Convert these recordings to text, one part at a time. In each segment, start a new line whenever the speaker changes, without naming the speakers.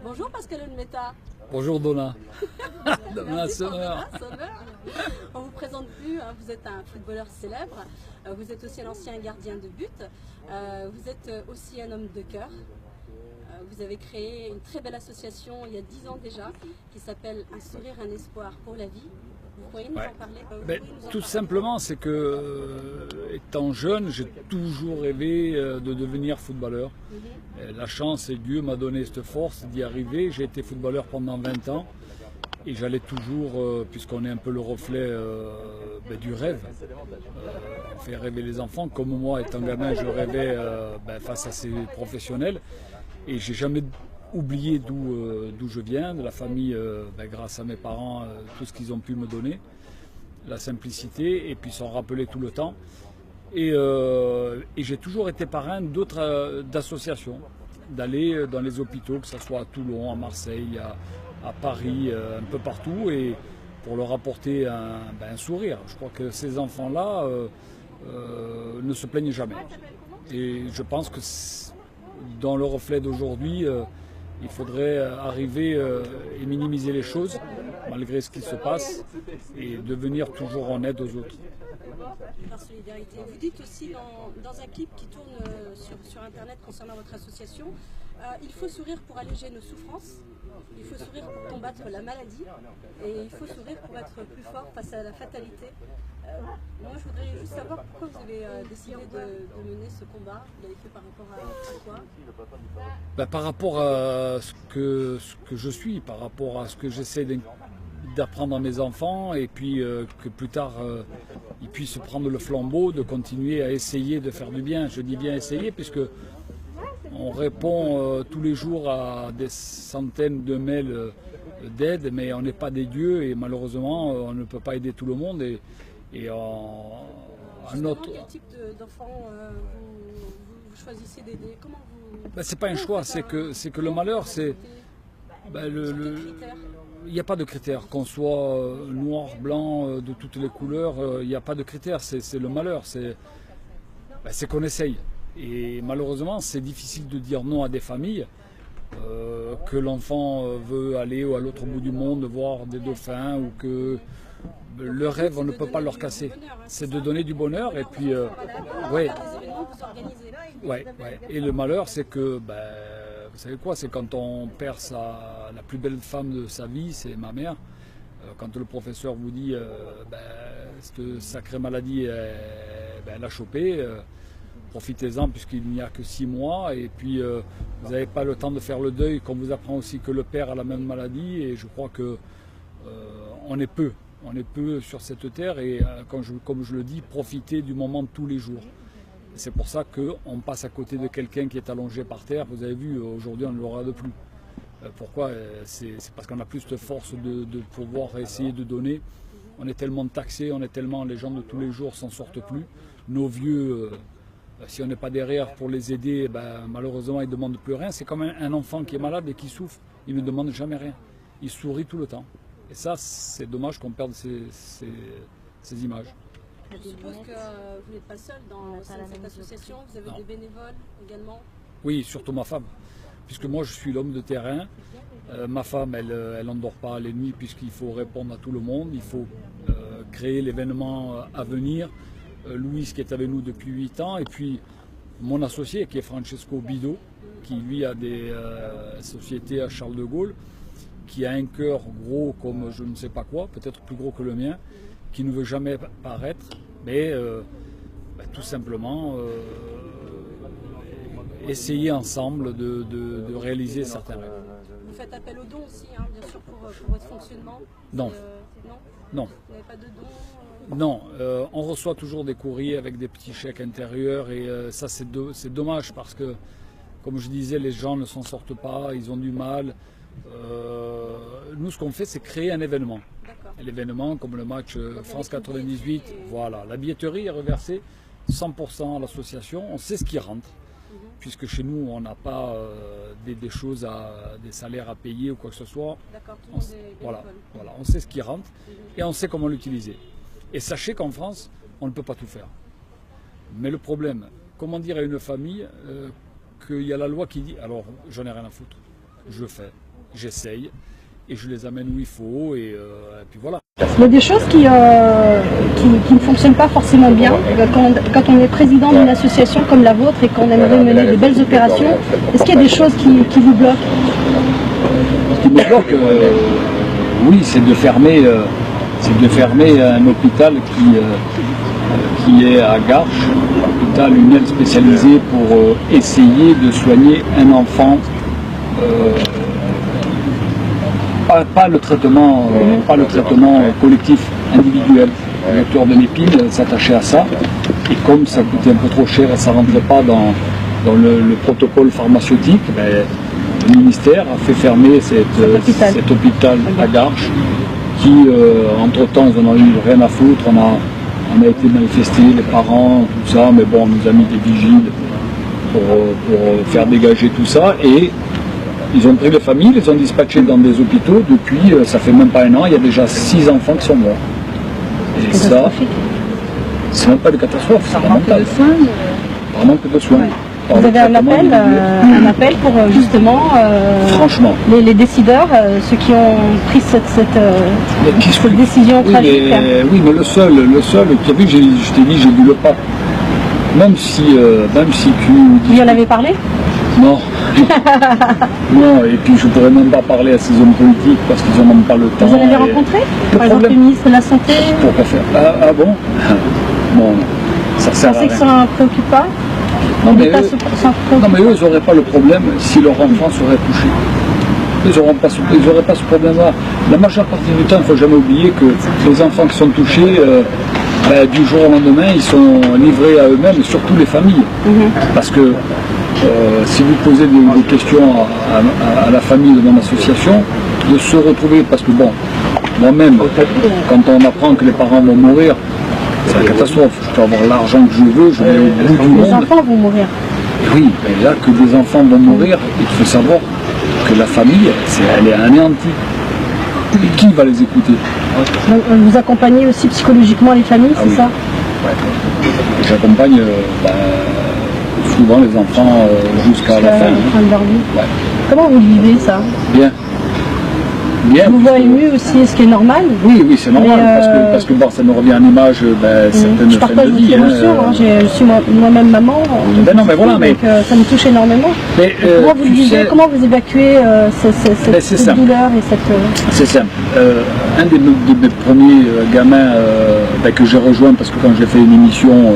Bonjour Pascal Olmeta.
Bonjour Donna. Donna Sommer.
On vous présente plus, hein, vous êtes un footballeur célèbre, vous êtes aussi un ancien gardien de but, vous êtes aussi un homme de cœur. Vous avez créé une très belle association il y a 10 ans déjà qui s'appelle Un sourire, un espoir pour la vie. Vous pourriez nous en parler?
Tout simplement, c'est que étant jeune, j'ai toujours rêvé de devenir footballeur. La chance et Dieu m'a donné cette force d'y arriver. J'ai été footballeur pendant 20 ans et j'allais toujours, puisqu'on est un peu le reflet du rêve, on fait rêver les enfants. Comme moi, étant gamin, je rêvais face à ces professionnels et j'ai jamais oublié d'où je viens, de la famille, grâce à mes parents, tout ce qu'ils ont pu me donner, la simplicité, et puis s'en rappeler tout le temps. Et j'ai toujours été parrain d'autres associations, d'aller dans les hôpitaux, que ce soit à Toulon, à Marseille, à Paris, un peu partout, et pour leur apporter un sourire. Je crois que ces enfants-là ne se plaignent jamais. Et je pense que dans le reflet d'aujourd'hui, il faudrait arriver et minimiser les choses, malgré ce qui se passe, et devenir toujours en aide aux autres.
Par solidarité. Vous dites aussi dans un clip qui tourne sur Internet concernant votre association, il faut sourire pour alléger nos souffrances, il faut sourire pour combattre la maladie, et il faut sourire pour être plus fort face à la fatalité. Moi, je voudrais juste savoir pourquoi vous avez décidé de mener ce combat. Vous l'avez fait par rapport à quoi?
Par rapport à ce que je suis, par rapport à ce que j'essaie d'apprendre à mes enfants, et puis que plus tard ils puissent prendre le flambeau, de continuer à essayer de faire du bien. Je dis bien essayer puisque on répond tous les jours à des centaines de mails d'aide, mais on n'est pas des dieux et malheureusement on ne peut pas aider tout le monde. Et
quel type d'enfants vous choisissez d'aider? Comment vous...
C'est pas un choix, c'est que le malheur, c'est... Il n'y a pas de critères, qu'on soit noir, blanc, de toutes les couleurs, il n'y a pas de critères, c'est le malheur, c'est qu'on essaye. Et malheureusement, c'est difficile de dire non à des familles, que l'enfant veut aller à l'autre bout du monde voir des dauphins, ou que le rêve, on ne peut pas leur casser. C'est de donner du bonheur, et puis... Et le malheur, c'est que... vous savez quoi, c'est quand on perd la plus belle femme de sa vie, c'est ma mère. Quand le professeur vous dit cette sacrée maladie, elle a chopé, profitez-en puisqu'il n'y a que 6 mois. Et puis vous n'avez pas le temps de faire le deuil, qu'on vous apprend aussi que le père a la même maladie. Et je crois que on est peu sur cette terre. Et comme je le dis, profitez du moment de tous les jours. C'est pour ça qu'on passe à côté de quelqu'un qui est allongé par terre. Vous avez vu, aujourd'hui on ne le regarde plus. Pourquoi? C'est parce qu'on a plus de force de pouvoir essayer de donner. On est tellement taxés, les gens de tous les jours s'en sortent plus. Nos vieux, si on n'est pas derrière pour les aider, malheureusement ils ne demandent plus rien. C'est comme un enfant qui est malade et qui souffre, il ne demande jamais rien. Il sourit tout le temps. Et ça, c'est dommage qu'on perde ces images.
Je suppose que vous n'êtes pas seul dans cette association, vous avez des bénévoles également?
Oui, surtout ma femme, puisque moi je suis l'homme de terrain. Ma femme, elle n'endort pas les nuits puisqu'il faut répondre à tout le monde, il faut créer l'événement à venir. Louis qui est avec nous depuis 8 ans, et puis mon associé qui est Francesco Bido, qui lui a des sociétés à Charles de Gaulle, qui a un cœur gros comme je ne sais pas quoi, peut-être plus gros que le mien, qui ne veut jamais paraître, mais tout simplement essayer ensemble de réaliser certains rêves.
Vous faites appel aux dons aussi, hein, bien sûr, pour votre fonctionnement?
Non. Non.
Vous n'avez pas de dons?
Non, on reçoit toujours des courriers avec des petits chèques intérieurs, et ça c'est dommage parce que, comme je disais, les gens ne s'en sortent pas, ils ont du mal. Nous, ce qu'on fait, c'est créer un événement. L'événement, comme le match France 98, voilà, la billetterie est reversée 100% à l'association. On sait ce qui rentre, puisque chez nous, on n'a pas des choses, des salaires à payer ou quoi que ce soit. Voilà, on sait ce qui rentre et on sait comment l'utiliser. Et sachez qu'en France, on ne peut pas tout faire. Mais le problème, comment dire à une famille qu'il y a la loi qui dit, alors j'en ai rien à foutre, je fais. j'essaye et je les amène où il faut et puis voilà.
Il y a des choses qui ne fonctionnent pas forcément bien. Quand on est président d'une association comme la vôtre et qu'on aimerait mener de belles opérations, est-ce qu'il y a des choses qui vous bloquent?
Ce qui me bloque, oui, c'est de fermer un hôpital qui est à Garches, hôpital, une aile spécialisée pour essayer de soigner un enfant. Pas le traitement collectif, individuel. Le docteur de l'Épine s'attachait à ça, et comme ça coûtait un peu trop cher et ça ne rentrait pas dans le protocole pharmaceutique, le ministère a fait fermer cet hôpital à Garches, qui entre-temps ils n'en ont eu rien à foutre, on a été manifestés, les parents, tout ça, mais bon, on nous a mis des vigiles pour faire dégager tout ça, et ils ont pris les familles, les ont dispatchés dans des hôpitaux. Depuis, ça fait même pas un an, il y a déjà 6 enfants qui sont morts. Et ça, c'est même pas de catastrophe, c'est lamentable. Par manque de soins.
Vous avez un appel pour justement
franchement,
les décideurs, ceux qui ont pris cette décision tragique.
Oui, mais le seul, tu as vu, je t'ai dit, j'ai bu le pape. Même si tu...
Vous y en avez parlé?
Non. Non, et puis je ne pourrais même pas parler à ces hommes politiques parce qu'ils n'ont même pas le temps.
Vous en avez rencontré? Par exemple, le ministre de la Santé?
Pourquoi faire? Ah bon? Bon, ça sert à rien.
Vous pensez que ça ne préoccupe pas?
Non, mais eux, ils n'auraient pas le problème si leur enfant serait touché. Ils n'auraient pas ce problème-là. La majeure partie du temps, il ne faut jamais oublier que les enfants qui sont touchés, du jour au lendemain, ils sont livrés à eux-mêmes, et surtout les familles. Parce que si vous posez des questions à la famille de mon association, de se retrouver, parce que bon, moi-même, quand on apprend que les parents vont mourir, c'est la catastrophe. Je peux avoir l'argent que je veux, je vais au bout du monde.
Les enfants vont mourir.
Oui, mais là que des enfants vont mourir, il faut savoir que la famille, elle est anéantie. Et qui va les écouter?
Donc, vous accompagnez aussi psychologiquement les familles, c'est ça?
Ouais. J'accompagne souvent les enfants jusqu'à la fin.
De leur vie.
Ouais.
Comment vous vivez ça?
Bien. Bien.
Vous voyez ému aussi, ce qui est normal?
Oui, c'est normal, parce que bon, ça nous revient en image certaines
je partage votre émotion, je suis moi-même maman,
non, mais voilà,
donc ça me touche énormément. Mais, comment vous le vivez, comment vous évacuez cette douleur et cette...
C'est simple. Un de mes premiers gamins que j'ai rejoint, parce que quand j'ai fait une émission,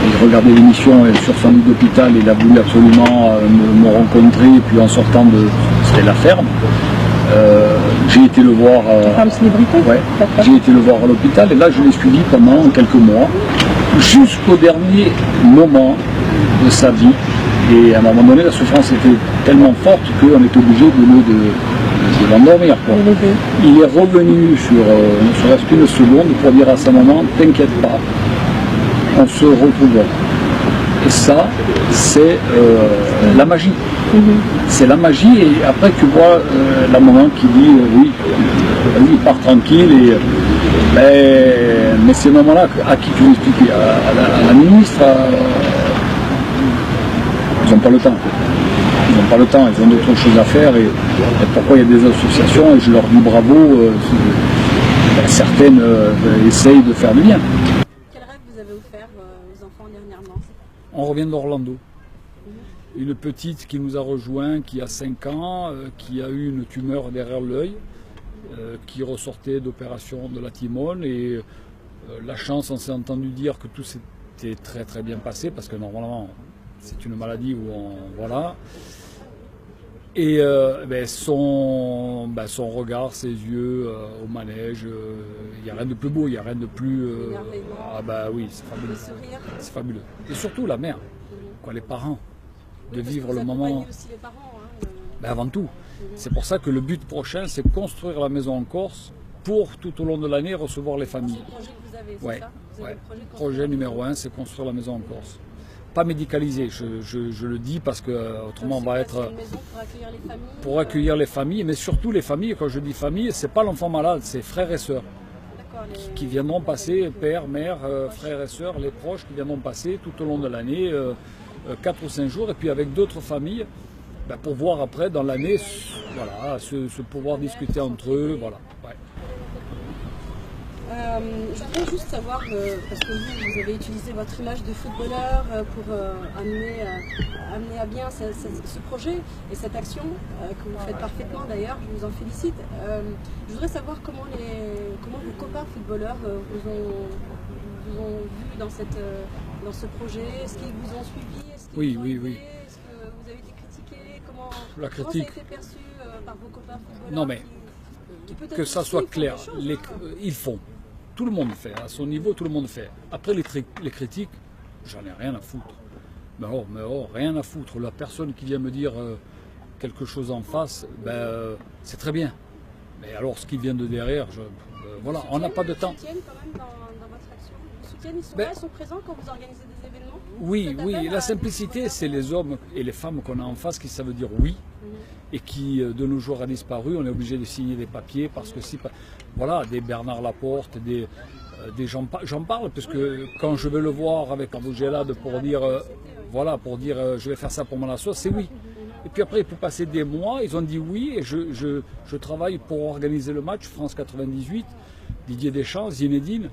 il regardait l'émission sur son lit d'hôpital, il a voulu absolument me rencontrer, et puis en sortant c'était la ferme. J'ai été le voir. J'ai été le voir à l'hôpital et là je l'ai suivi pendant quelques mois, jusqu'au dernier moment de sa vie. Et à un moment donné, la souffrance était tellement forte qu'on était obligé de l'endormir. Il est revenu sur ne serait-ce qu'une seconde pour dire à sa maman, t'inquiète pas, on se retrouvera. Et ça, c'est la magie. C'est la magie, et après tu vois la maman qui dit oui, vas-y, pars tranquille. Mais ces moments-là, à qui tu veux expliquer? À la ministre, ils n'ont pas le temps. Ils n'ont pas le temps, ils ont d'autres choses à faire. Et pourquoi il y a des associations, et je leur dis bravo, certaines essayent de faire du bien.
Quel rêve vous avez offert aux enfants dernièrement?
On revient d'Orlando. Une petite qui nous a rejoint, qui a 5 ans, qui a eu une tumeur derrière l'œil, qui ressortait d'opération de la Timone, et la chance, on s'est entendu dire que tout s'était très très bien passé, parce que normalement c'est une maladie où voilà. Et son regard, ses yeux au manège, il n'y a rien de plus beau, il n'y a rien de plus... oui, c'est fabuleux. C'est fabuleux. Et surtout la mère, les parents, de vivre le moment...
Aussi les parents,
avant tout. C'est pour ça que le but prochain, c'est construire la maison en Corse pour tout au long de l'année recevoir les familles.
C'est le projet que vous avez, c'est ça? Vous avez le
projet numéro 1, c'est construire la maison en Corse. Pas médicalisé, je le dis parce que autrement on va être...
Une maison pour accueillir les familles,
pour accueillir les familles, mais surtout les familles. Quand je dis famille, c'est pas l'enfant malade, c'est frères et sœurs qui viendront passer, père, mère, frères et sœurs, les proches qui viendront passer tout au long de l'année, 4 ou 5 jours, et puis avec d'autres familles, pour voir après dans l'année, voilà, se pouvoir discuter entre eux, voilà. Ouais.
Je voudrais juste savoir, parce que vous avez utilisé votre image de footballeur pour amener à bien ce projet et cette action que vous faites parfaitement d'ailleurs, je vous en félicite. Je voudrais savoir comment vos copains footballeurs vous ont vu dans ce projet. Est-ce qu'ils vous ont suivi? Est-ce qu'ils vous ont aidé? Est-ce que vous avez été critiqué? Comment ça a été perçu par vos copains footballeurs?
Non mais, que ça soit clair, ils font. Tout le monde fait, à son niveau, tout le monde fait. Après les critiques, j'en ai rien à foutre. Mais rien à foutre. La personne qui vient me dire quelque chose en face, c'est très bien. Mais alors ce qui vient de derrière, voilà, on n'a pas de temps.
Ils soutiennent quand même dans votre action? Ils soutiennent, ils sont présents quand vous organisez des événements?
Oui, la simplicité, c'est les hommes et les femmes qu'on a en face qui savent dire oui. Et qui de nos jours a disparu, on est obligé de signer des papiers parce que si, voilà, des Bernard Laporte, des gens, j'en parle parce que quand je vais le voir avec Abou Gelad pour dire, voilà, pour dire je vais faire ça pour mon asso, c'est oui. Et puis après, il peut passer des mois, ils ont dit oui et je travaille pour organiser le match France 98. Didier Deschamps, Zinedine,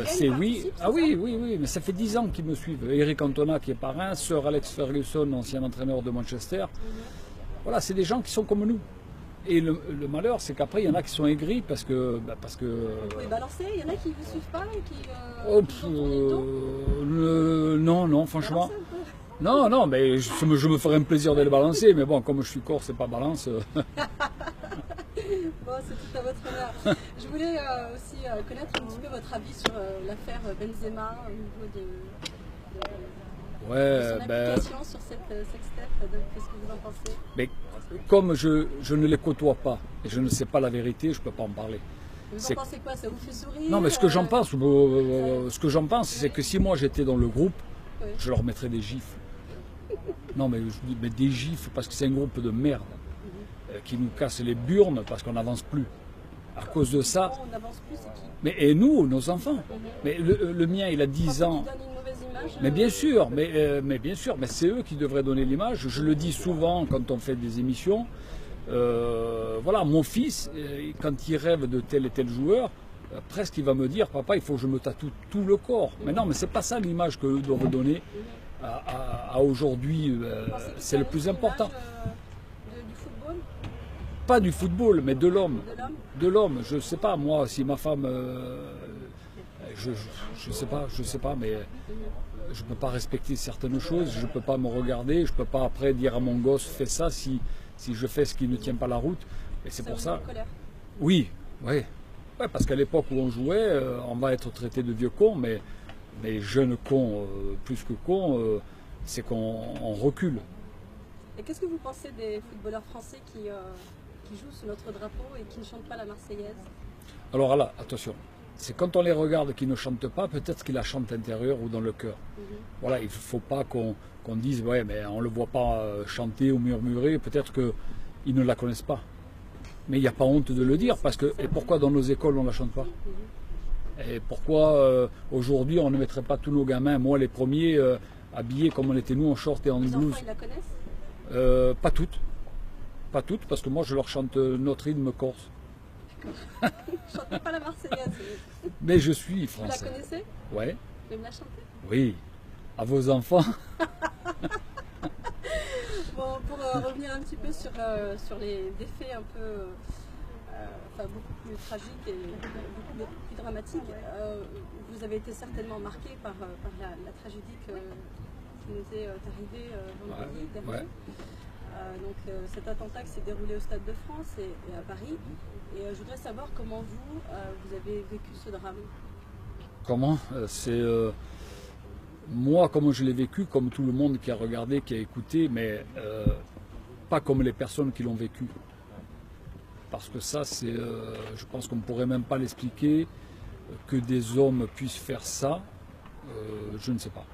c'est oui. Ah oui, mais ça fait 10 ans qu'ils me suivent. Eric Cantona qui est parrain, Sir Alex Ferguson, ancien entraîneur de Manchester. Voilà, c'est des gens qui sont comme nous. Et le malheur, c'est qu'après, il y en a qui sont aigris parce que...
Vous pouvez balancer, il y en a qui ne vous suivent pas et qui...
non, franchement. Non, mais je me ferais un plaisir de les balancer, mais bon, comme je suis corse, c'est pas balance.
Bon, c'est tout à votre honneur. Je voulais aussi connaître un petit peu votre avis sur l'affaire Benzema au niveau de son application sur cette sextape. Qu'est-ce que vous en pensez?
Mais comme je ne les côtoie pas et je ne sais pas la vérité, je ne peux pas en parler.
Vous en pensez quoi? Ça vous fait sourire?
Non, mais ce que j'en pense, c'est que si moi j'étais dans le groupe, je leur mettrais des gifles. Non, mais je dis des gifles parce que c'est un groupe de merde qui nous casse les burnes parce qu'on n'avance plus. À cause de ça.
On n'avance plus, c'est qui?
Mais et nous, nos enfants. Mais le mien, il a 10 ans. Mais bien sûr, mais c'est eux qui devraient donner l'image. Je le dis souvent quand on fait des émissions. Voilà, mon fils, quand il rêve de tel et tel joueur, presque il va me dire, papa, il faut que je me tatoue tout le corps. Mais non, mais c'est pas ça l'image qu'eux doivent donner à aujourd'hui. C'est le plus important.
Du football?
Pas du football, mais de l'homme.
De l'homme?
Je sais pas, moi, si ma femme... je sais pas, mais je ne peux pas respecter certaines choses, je ne peux pas me regarder, je ne peux pas après dire à mon gosse fais ça si je fais ce qui ne tient pas la route. Et c'est pour ça. Oui, parce qu'à l'époque où on jouait, on va être traité de vieux con, mais jeune con, plus que con, c'est qu'on recule.
Et qu'est-ce que vous pensez des footballeurs français qui jouent sous notre drapeau et qui ne chantent pas la Marseillaise?
Alors là, attention. C'est quand on les regarde qui ne chantent pas, peut-être qu'ils la chantent intérieur ou dans le cœur. Voilà, il ne faut pas qu'on dise, ouais, mais on ne le voit pas chanter ou murmurer, peut-être qu'ils ne la connaissent pas. Mais il n'y a pas honte de le dire, parce que, et pourquoi dans nos écoles on ne la chante pas? Et pourquoi aujourd'hui on ne mettrait pas tous nos gamins, moi les premiers, habillés comme on était nous en short et en blouse?
Les enfants, ils la connaissent?
Pas toutes, parce que moi je leur chante notre hymne corse.
Chantez pas la Marseillaise.
Mais je suis français.
Vous la connaissez?
Ouais.
Vous pouvez me la chanter?
Oui. À vos enfants.
Bon, pour revenir un petit peu sur les défaits un peu, beaucoup plus tragiques et beaucoup plus dramatiques, vous avez été certainement marqué par la tragédie qui nous est arrivée vendredi dernier. Donc cet attentat qui s'est déroulé au Stade de France et à Paris. Et je voudrais savoir comment vous avez vécu ce drame.
Comment moi, comment je l'ai vécu, comme tout le monde qui a regardé, qui a écouté, mais pas comme les personnes qui l'ont vécu. Parce que ça, je pense qu'on ne pourrait même pas l'expliquer, que des hommes puissent faire ça, je ne sais pas.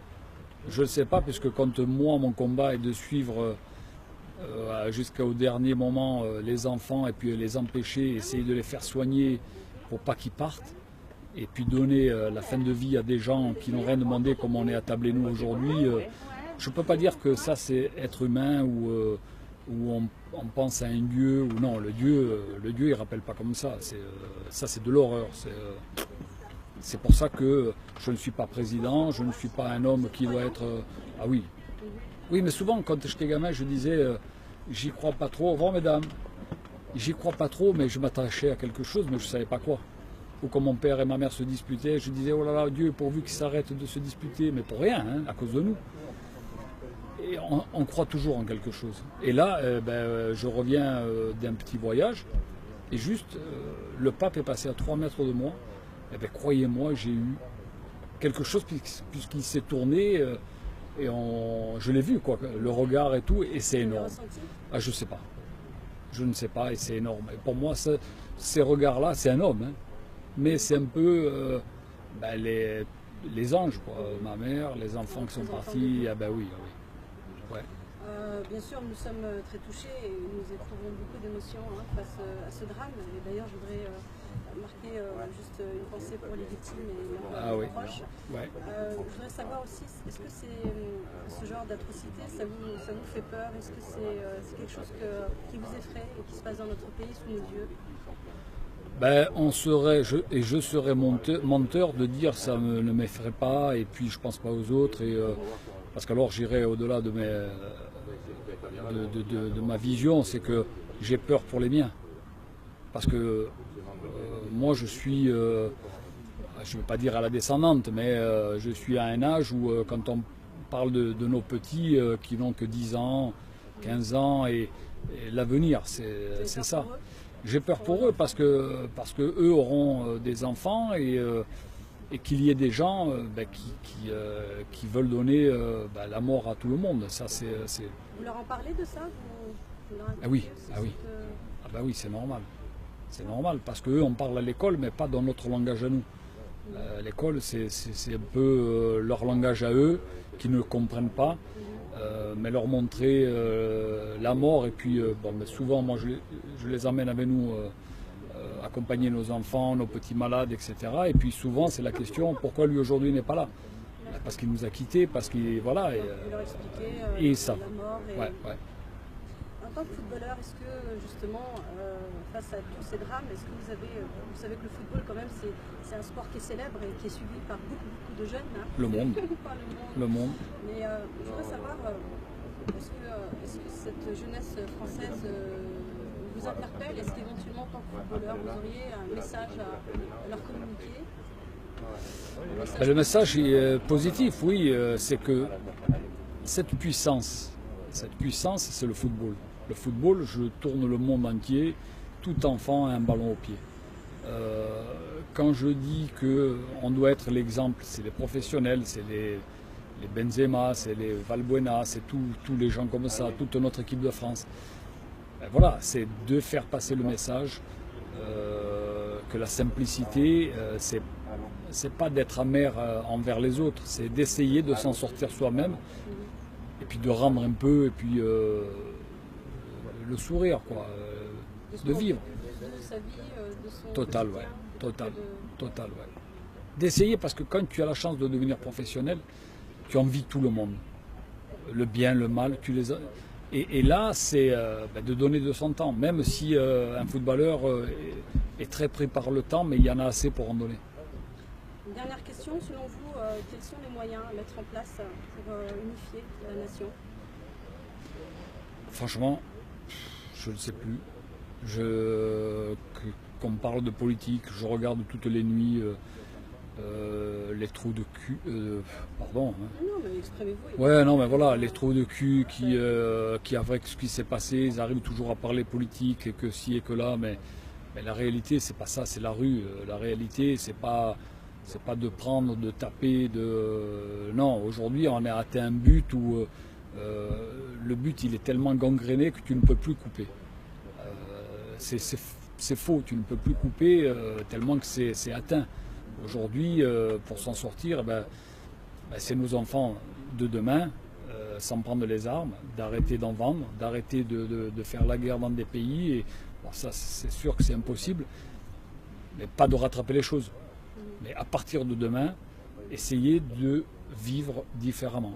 Je ne sais pas, puisque quand moi, mon combat est de suivre jusqu'au dernier moment les enfants et puis les empêcher, essayer de les faire soigner pour pas qu'ils partent, et puis donner la fin de vie à des gens qui n'ont rien demandé comme on est attablé nous aujourd'hui, je ne peux pas dire que ça c'est être humain ou où on pense à un dieu, ou non, le dieu il ne rappelle pas comme ça. Ça, c'est de l'horreur. C'est pour ça que je ne suis pas président, je ne suis pas un homme qui doit être... ah oui. Oui, mais souvent, quand j'étais gamin, je disais, j'y crois pas trop. Au revoir, mesdames. J'y crois pas trop, mais je m'attachais à quelque chose, mais je ne savais pas quoi. Ou quand mon père et ma mère se disputaient, je disais, oh là là, Dieu, pourvu qu'ils s'arrêtent de se disputer, mais pour rien, hein, à cause de nous. Et on croit toujours en quelque chose. Et là, je reviens d'un petit voyage, et juste, le pape est passé à 3 mètres de moi. Eh bien, croyez-moi, j'ai eu quelque chose puisqu'il s'est tourné et je l'ai vu, quoi, le regard et tout, et c'est énorme. Ah, je sais pas. Je ne sais pas, et c'est énorme. Et pour moi, ces regards-là, c'est un homme, hein, mais c'est un peu les anges, quoi. Ma mère, les enfants qui sont partis, ah ben oui, oui. Ouais.
Bien sûr, nous sommes très touchés et nous éprouvons beaucoup d'émotions face à ce drame. Et d'ailleurs, je voudrais marquer juste une pensée pour les victimes et leurs proches.
Ouais.
Je voudrais savoir aussi, est-ce que ce genre d'atrocité, ça vous fait peur? Est-ce que c'est quelque chose qui vous effraie et qui se passe dans notre pays sous nos yeux?
Je serais menteur de dire ça ne m'effraie pas, et puis je pense pas aux autres, parce qu'alors j'irais au-delà de ma vision, c'est que j'ai peur pour les miens. Parce que moi je suis, je ne veux pas dire à la descendante, mais je suis à un âge où quand on parle de nos petits qui n'ont que 10 ans, 15 ans, et l'avenir, c'est ça. J'ai peur pour eux parce que eux auront des enfants et qu'il y ait des gens qui veulent donner la mort à tout le monde. Ça,
Vous leur en parlez de ça?
Ah oui, ah oui. Ah bah oui, c'est normal. C'est normal parce qu'eux, on parle à l'école, mais pas dans notre langage à nous. L'école, c'est un peu leur langage à eux, qui ne comprennent pas. Mais leur montrer la mort, et puis souvent moi je les amène avec nous accompagner nos enfants, nos petits malades, etc. Et puis souvent c'est la question, pourquoi lui aujourd'hui n'est pas là? Parce qu'il nous a quittés, parce qu'il voilà.
Leur expliquer
et ça.
La mort.
Ouais.
En tant que footballeur, est-ce que justement face à tous ces drames, est-ce que vous savez que le football quand même c'est un sport qui est célèbre et qui est suivi par beaucoup de jeunes, hein.
Le monde. Le monde.
Mais je voudrais savoir, est-ce que cette jeunesse française vous interpelle? Est-ce qu'éventuellement, en tant que footballeur, vous auriez un message à leur communiquer?
Le message est positif, oui. C'est que cette puissance, c'est le football. Le football, je tourne le monde entier, tout enfant a un ballon au pied. Quand je dis qu'on doit être l'exemple, c'est les professionnels, c'est les Benzema, c'est les Valbuena, c'est tous les gens comme ça, toute notre équipe de France. Voilà, c'est de faire passer le message que la simplicité, c'est pas d'être amer envers les autres, c'est d'essayer de s'en sortir soi-même et puis de rendre un peu, et puis le sourire, quoi, de vivre.
De sa vie, de son
total, ouais, total, ouais. D'essayer, parce que quand tu as la chance de devenir professionnel, tu envies tout le monde. Le bien, le mal, tu les as. Et là, c'est de donner de son temps, même si un footballeur est très pris par le temps, mais il y en a assez pour en donner.
Une dernière question, selon vous, quels sont les moyens à mettre en place pour unifier la nation?
Franchement, je ne sais plus. Qu'on parle de politique, je regarde toutes les nuits les trous de cul. Pardon. Hein.
Non, mais exprimez-vous.
Ouais, non, mais voilà, les trous de cul qui avec ce qui s'est passé, ils arrivent toujours à parler politique, et que ci et que là, mais la réalité, c'est pas ça, c'est la rue. La réalité, c'est pas de prendre, de taper, non, aujourd'hui, on a atteint un but où le but, il est tellement gangréné que tu ne peux plus couper. C'est faux, tu ne peux plus couper tellement que c'est atteint. Aujourd'hui, pour s'en sortir, c'est nos enfants de demain, s'en prendre les armes, d'arrêter d'en vendre, d'arrêter de faire la guerre dans des pays. Et, bon, ça, c'est sûr que c'est impossible, mais pas de rattraper les choses. Mais à partir de demain, essayer de vivre différemment.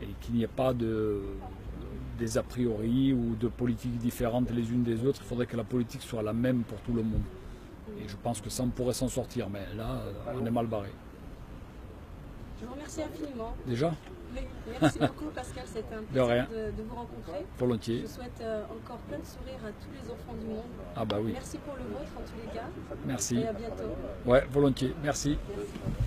et qu'il n'y ait pas des a priori ou de politiques différentes les unes des autres. Il faudrait que la politique soit la même pour tout le monde. Et je pense que ça, on pourrait s'en sortir, mais là, on est mal barré.
Je vous remercie infiniment.
Déjà?
Oui, merci beaucoup Pascal, c'était un plaisir de vous rencontrer.
Volontiers.
Je souhaite encore plein de sourires à tous les enfants du monde.
Ah bah oui.
Merci pour le vôtre en tous les cas.
Merci.
Et à bientôt.
Ouais, volontiers. Merci.
Merci.